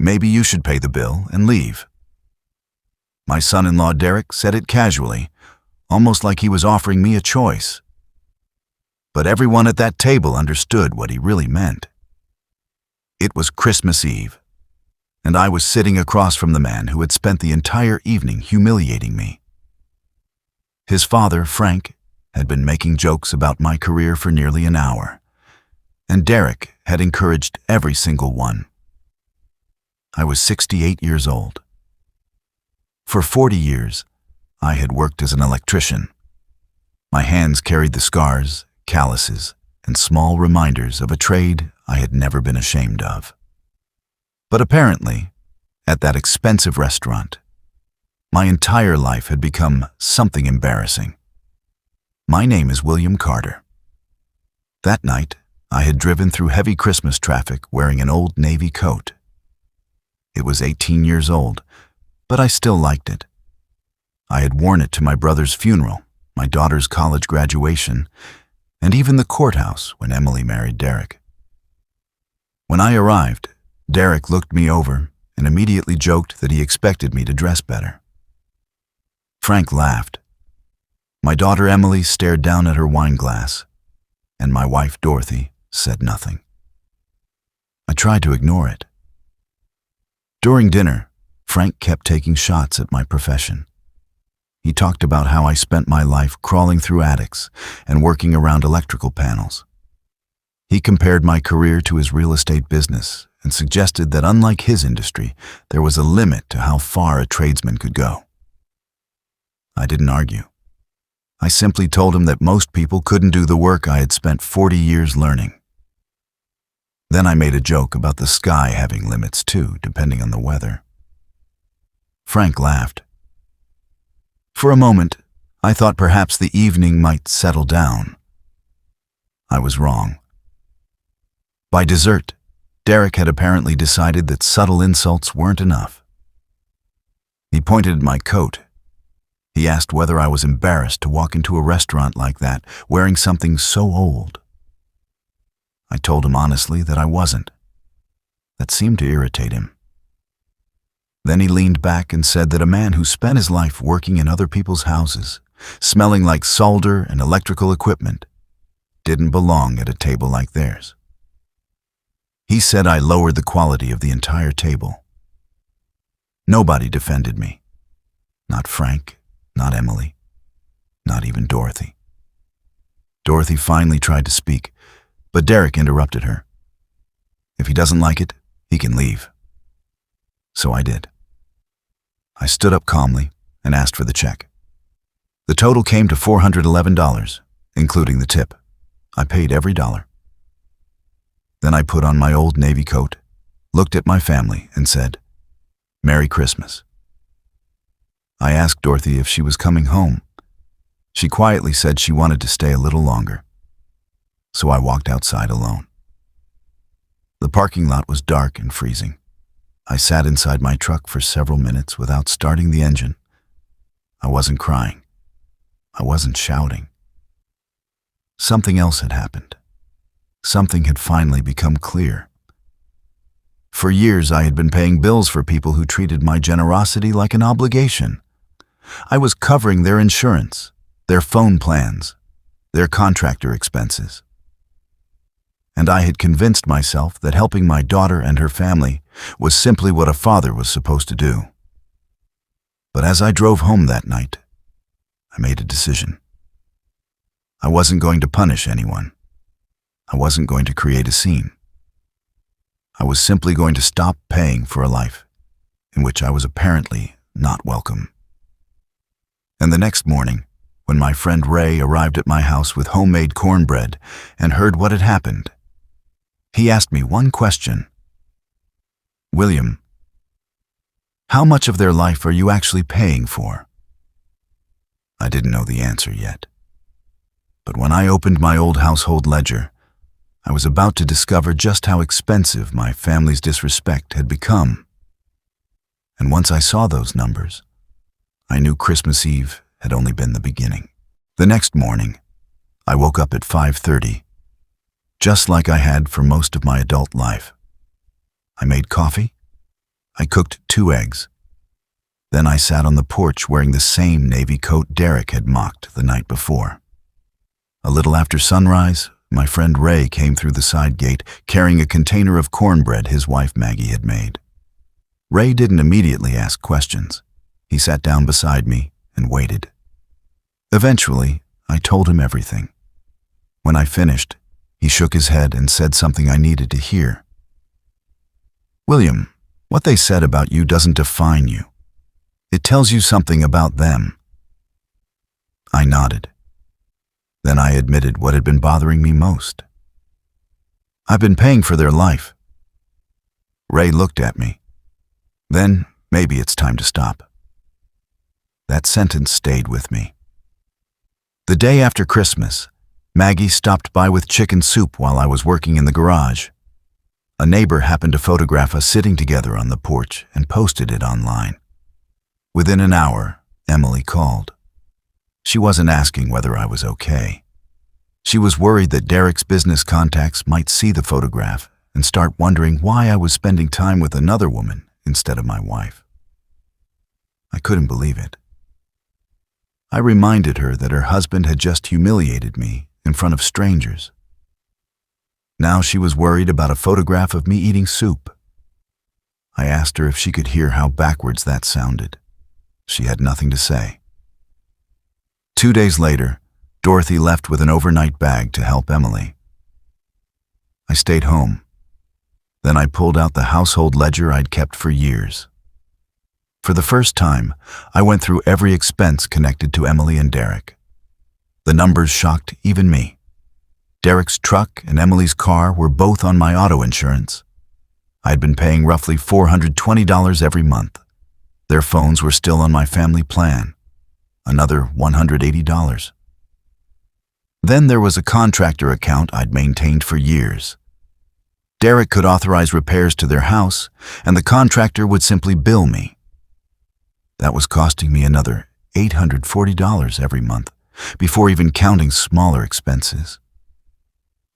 Maybe you should pay the bill and leave." My son-in-law Derek said it casually, almost like he was offering me a choice. But everyone at that table understood what he really meant. It was Christmas Eve, and I was sitting across from the man who had spent the entire evening humiliating me. His father, Frank, had been making jokes about my career for nearly an hour, and Derek had encouraged every single one. I was 68 years old. For 40 years, I had worked as an electrician. My hands carried the scars, calluses, and small reminders of a trade I had never been ashamed of. But apparently, at that expensive restaurant, my entire life had become something embarrassing. My name is William Carter. That night, I had driven through heavy Christmas traffic wearing an old navy coat. It was 18 years old, but I still liked it. I had worn it to my brother's funeral, my daughter's college graduation, and even the courthouse when Emily married Derek. When I arrived, Derek looked me over and immediately joked that he expected me to dress better. Frank laughed. My daughter Emily stared down at her wine glass, and my wife Dorothy said nothing. I tried to ignore it. During dinner, Frank kept taking shots at my profession. He talked about how I spent my life crawling through attics and working around electrical panels. He compared my career to his real estate business and suggested that unlike his industry, there was a limit to how far a tradesman could go. I didn't argue. I simply told him that most people couldn't do the work I had spent 40 years learning. Then I made a joke about the sky having limits too, depending on the weather. Frank laughed. For a moment, I thought perhaps the evening might settle down. I was wrong. By dessert, Derek had apparently decided that subtle insults weren't enough. He pointed at my coat. He asked whether I was embarrassed to walk into a restaurant like that, wearing something so old. I told him honestly that I wasn't. That seemed to irritate him. Then he leaned back and said that a man who spent his life working in other people's houses, smelling like solder and electrical equipment, didn't belong at a table like theirs. He said I lowered the quality of the entire table. Nobody defended me. Not Frank, not Emily, not even Dorothy. Dorothy finally tried to speak, but Derek interrupted her. If he doesn't like it, he can leave. So I did. I stood up calmly and asked for the check. The total came to $411, including the tip. I paid every dollar. Then I put on my old navy coat, looked at my family, and said, "Merry Christmas." I asked Dorothy if she was coming home. She quietly said she wanted to stay a little longer. So I walked outside alone. The parking lot was dark and freezing. I sat inside my truck for several minutes without starting the engine. I wasn't crying. I wasn't shouting. Something else had happened. Something had finally become clear. For years, I had been paying bills for people who treated my generosity like an obligation. I was covering their insurance, their phone plans, their contractor expenses. And I had convinced myself that helping my daughter and her family was simply what a father was supposed to do. But as I drove home that night, I made a decision. I wasn't going to punish anyone. I wasn't going to create a scene. I was simply going to stop paying for a life in which I was apparently not welcome. And the next morning, when my friend Ray arrived at my house with homemade cornbread and heard what had happened, he asked me one question. "William, how much of their life are you actually paying for?" I didn't know the answer yet. But when I opened my old household ledger, I was about to discover just how expensive my family's disrespect had become. And once I saw those numbers, I knew Christmas Eve had only been the beginning. The next morning, I woke up at 5:30, just like I had for most of my adult life. I made coffee, I cooked 2 eggs. Then I sat on the porch wearing the same navy coat Derek had mocked the night before. A little after sunrise, my friend Ray came through the side gate carrying a container of cornbread his wife Maggie had made. Ray didn't immediately ask questions. He sat down beside me and waited. Eventually, I told him everything. When I finished, he shook his head and said something I needed to hear. "William, what they said about you doesn't define you. It tells you something about them." I nodded. Then I admitted what had been bothering me most. "I've been paying for their life." Ray looked at me. "Then maybe it's time to stop." That sentence stayed with me. The day after Christmas, Maggie stopped by with chicken soup while I was working in the garage. A neighbor happened to photograph us sitting together on the porch and posted it online. Within an hour, Emily called. She wasn't asking whether I was okay. She was worried that Derek's business contacts might see the photograph and start wondering why I was spending time with another woman instead of my wife. I couldn't believe it. I reminded her that her husband had just humiliated me in front of strangers. Now she was worried about a photograph of me eating soup. I asked her if she could hear how backwards that sounded. She had nothing to say. 2 days later, Dorothy left with an overnight bag to help Emily. I stayed home. Then I pulled out the household ledger I'd kept for years. For the first time, I went through every expense connected to Emily and Derek. The numbers shocked even me. Derek's truck and Emily's car were both on my auto insurance. I'd been paying roughly $420 every month. Their phones were still on my family plan, another $180. Then there was a contractor account I'd maintained for years. Derek could authorize repairs to their house, and the contractor would simply bill me. That was costing me another $840 every month, before even counting smaller expenses.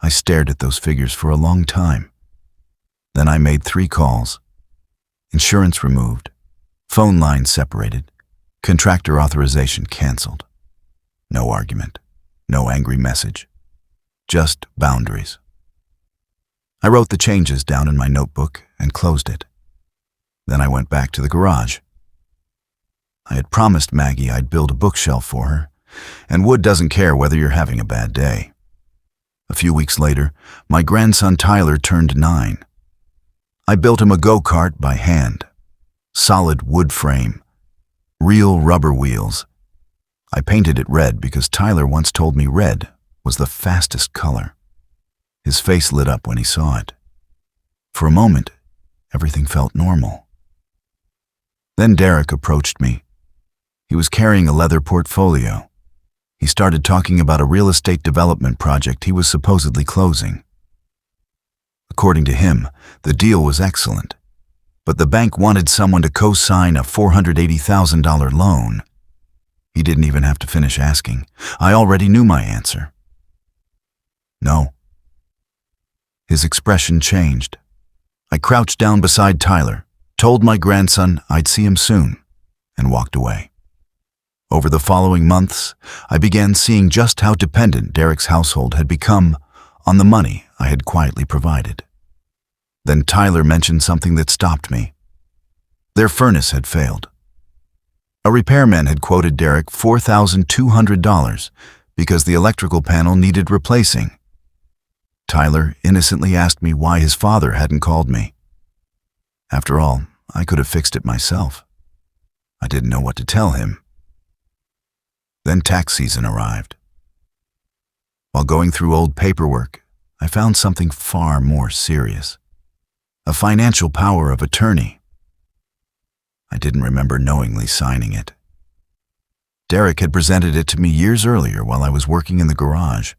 I stared at those figures for a long time. Then I made 3 calls. Insurance removed, phone lines separated, contractor authorization canceled. No argument, no angry message, just boundaries. I wrote the changes down in my notebook and closed it. Then I went back to the garage. I had promised Maggie I'd build a bookshelf for her, and wood doesn't care whether you're having a bad day. A few weeks later, my grandson Tyler turned 9. I built him a go-kart by hand. Solid wood frame, real rubber wheels. I painted it red because Tyler once told me red was the fastest color. His face lit up when he saw it. For a moment, everything felt normal. Then Derek approached me. He was carrying a leather portfolio. He started talking about a real estate development project he was supposedly closing. According to him, the deal was excellent, but the bank wanted someone to co-sign a $480,000 loan. He didn't even have to finish asking. I already knew my answer. No. His expression changed. I crouched down beside Tyler, told my grandson I'd see him soon, and walked away. Over the following months, I began seeing just how dependent Derek's household had become on the money I had quietly provided. Then Tyler mentioned something that stopped me. Their furnace had failed. A repairman had quoted Derek $4,200 because the electrical panel needed replacing. Tyler innocently asked me why his father hadn't called me. After all, I could have fixed it myself. I didn't know what to tell him. Then tax season arrived. While going through old paperwork, I found something far more serious. A financial power of attorney. I didn't remember knowingly signing it. Derek had presented it to me years earlier while I was working in the garage.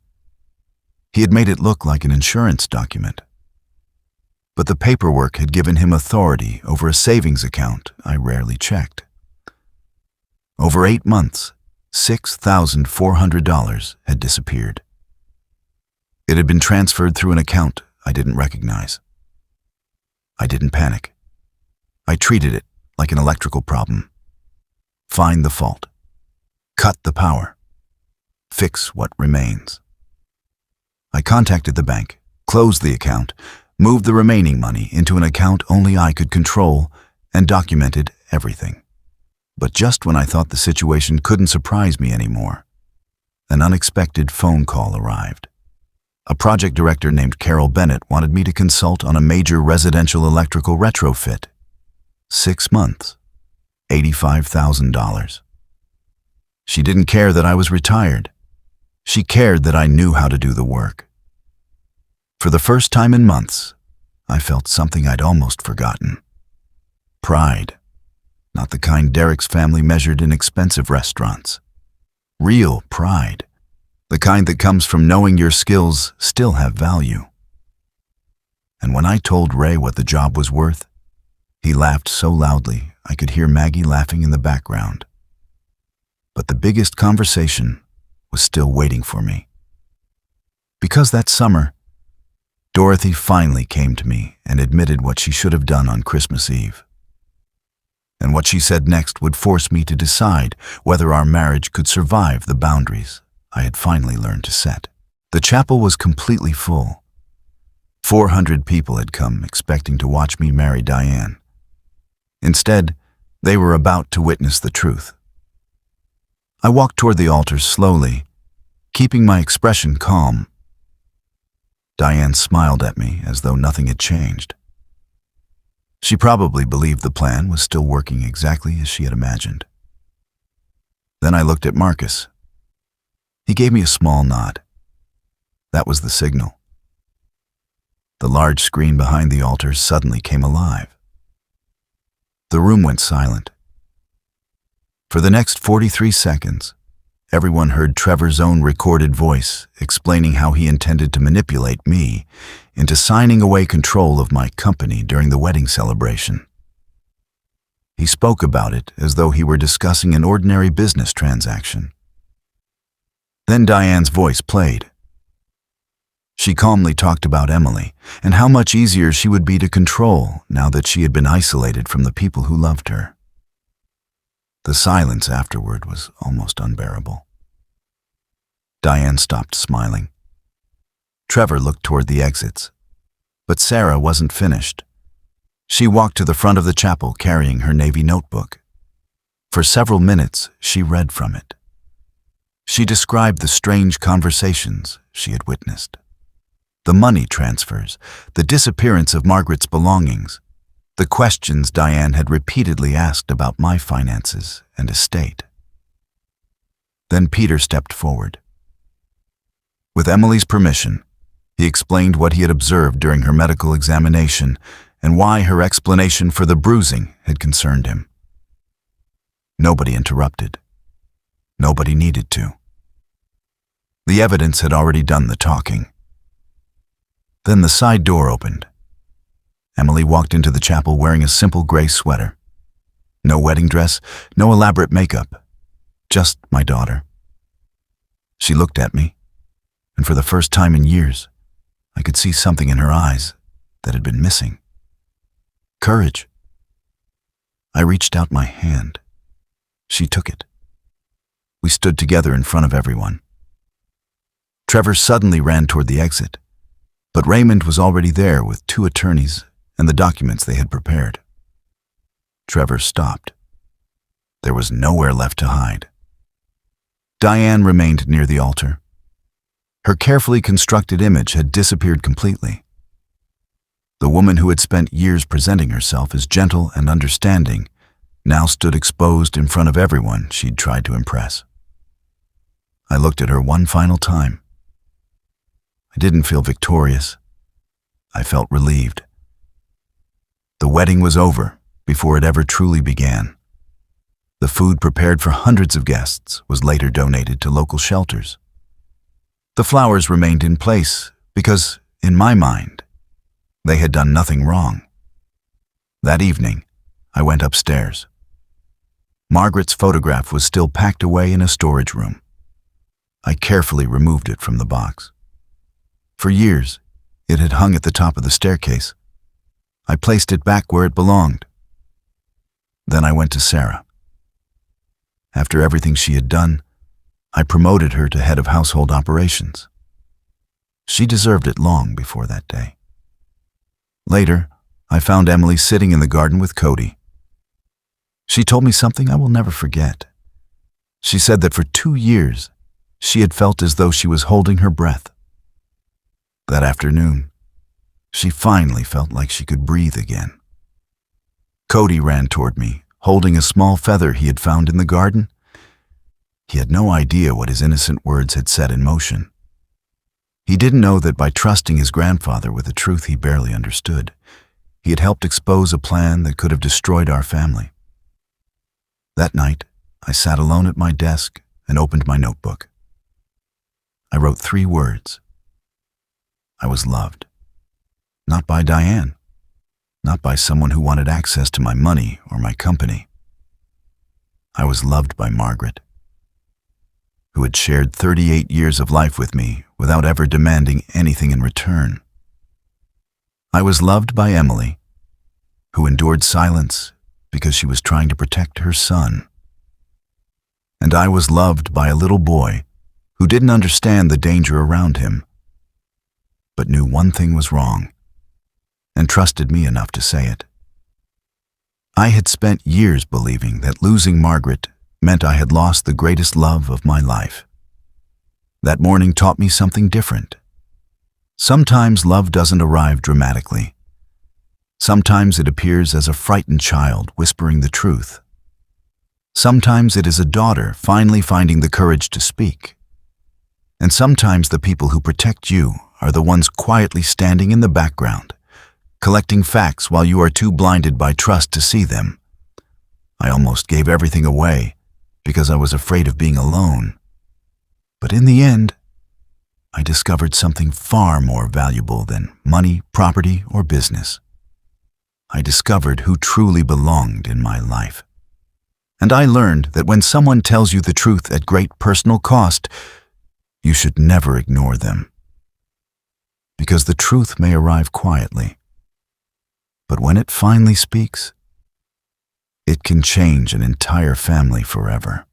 He had made it look like an insurance document. But the paperwork had given him authority over a savings account I rarely checked. Over 8 months, $6,400 had disappeared. It had been transferred through an account I didn't recognize. I didn't panic. I treated it like an electrical problem. Find the fault. Cut the power. Fix what remains. I contacted the bank, closed the account, moved the remaining money into an account only I could control, and documented everything. But just when I thought the situation couldn't surprise me anymore, an unexpected phone call arrived. A project director named Carol Bennett wanted me to consult on a major residential electrical retrofit. 6 months, $85,000. She didn't care that I was retired. She cared that I knew how to do the work. For the first time in months, I felt something I'd almost forgotten. Pride. Not the kind Derek's family measured in expensive restaurants. Real pride. The kind that comes from knowing your skills still have value. And when I told Ray what the job was worth, he laughed so loudly I could hear Maggie laughing in the background. But the biggest conversation was still waiting for me. Because that summer, Dorothy finally came to me and admitted what she should have done on Christmas Eve. And what she said next would force me to decide whether our marriage could survive the boundaries I had finally learned to set. The chapel was completely full. 400 people had come expecting to watch me marry Diane. Instead, they were about to witness the truth. I walked toward the altar slowly, keeping my expression calm. Diane smiled at me as though nothing had changed. She probably believed the plan was still working exactly as she had imagined. Then I looked at Marcus. He gave me a small nod. That was the signal. The large screen behind the altar suddenly came alive. The room went silent. For the next 43 seconds, everyone heard Trevor's own recorded voice explaining how he intended to manipulate me into signing away control of my company during the wedding celebration. He spoke about it as though he were discussing an ordinary business transaction. Then Diane's voice played. She calmly talked about Emily and how much easier she would be to control now that she had been isolated from the people who loved her. The silence afterward was almost unbearable. Diane stopped smiling. Trevor looked toward the exits, but Sarah wasn't finished. She walked to the front of the chapel carrying her Navy notebook. For several minutes, she read from it. She described the strange conversations she had witnessed. The money transfers, the disappearance of Margaret's belongings, the questions Diane had repeatedly asked about my finances and estate. Then Peter stepped forward. With Emily's permission, he explained what he had observed during her medical examination and why her explanation for the bruising had concerned him. Nobody interrupted. Nobody needed to. The evidence had already done the talking. Then the side door opened. Emily walked into the chapel wearing a simple gray sweater. No wedding dress, no elaborate makeup, just my daughter. She looked at me, and for the first time in years, I could see something in her eyes that had been missing. Courage. I reached out my hand. She took it. We stood together in front of everyone. Trevor suddenly ran toward the exit, but Raymond was already there with 2 attorneys and the documents they had prepared. Trevor stopped. There was nowhere left to hide. Diane remained near the altar. Her carefully constructed image had disappeared completely. The woman who had spent years presenting herself as gentle and understanding now stood exposed in front of everyone she'd tried to impress. I looked at her one final time. I didn't feel victorious. I felt relieved. The wedding was over before it ever truly began. The food prepared for hundreds of guests was later donated to local shelters. The flowers remained in place because, in my mind, they had done nothing wrong. That evening, I went upstairs. Margaret's photograph was still packed away in a storage room. I carefully removed it from the box. For years, it had hung at the top of the staircase. I placed it back where it belonged, Then I went to Sarah. After everything she had done, I promoted her to head of household operations. She deserved it long before that day. Later, I found Emily sitting in the garden with Cody. She told me something I will never forget. She said that for 2 years, she had felt as though she was holding her breath. That afternoon, she finally felt like she could breathe again. Cody ran toward me, holding a small feather he had found in the garden. He had no idea what his innocent words had set in motion. He didn't know that by trusting his grandfather with a truth he barely understood, he had helped expose a plan that could have destroyed our family. That night, I sat alone at my desk and opened my notebook. I wrote 3 words. I was loved. Not by Diane. Not by someone who wanted access to my money or my company. I was loved by Margaret, who had shared 38 years of life with me without ever demanding anything in return. I was loved by Emily, who endured silence because she was trying to protect her son. And I was loved by a little boy who didn't understand the danger around him, but knew one thing was wrong and trusted me enough to say it. I had spent years believing that losing Margaret meant I had lost the greatest love of my life. That morning taught me something different. Sometimes love doesn't arrive dramatically. Sometimes it appears as a frightened child whispering the truth. Sometimes it is a daughter finally finding the courage to speak. And sometimes the people who protect you are the ones quietly standing in the background, collecting facts while you are too blinded by trust to see them. I almost gave everything away because I was afraid of being alone. But in the end, I discovered something far more valuable than money, property, or business. I discovered who truly belonged in my life. And I learned that when someone tells you the truth at great personal cost, you should never ignore them. Because the truth may arrive quietly, but when it finally speaks, it can change an entire family forever.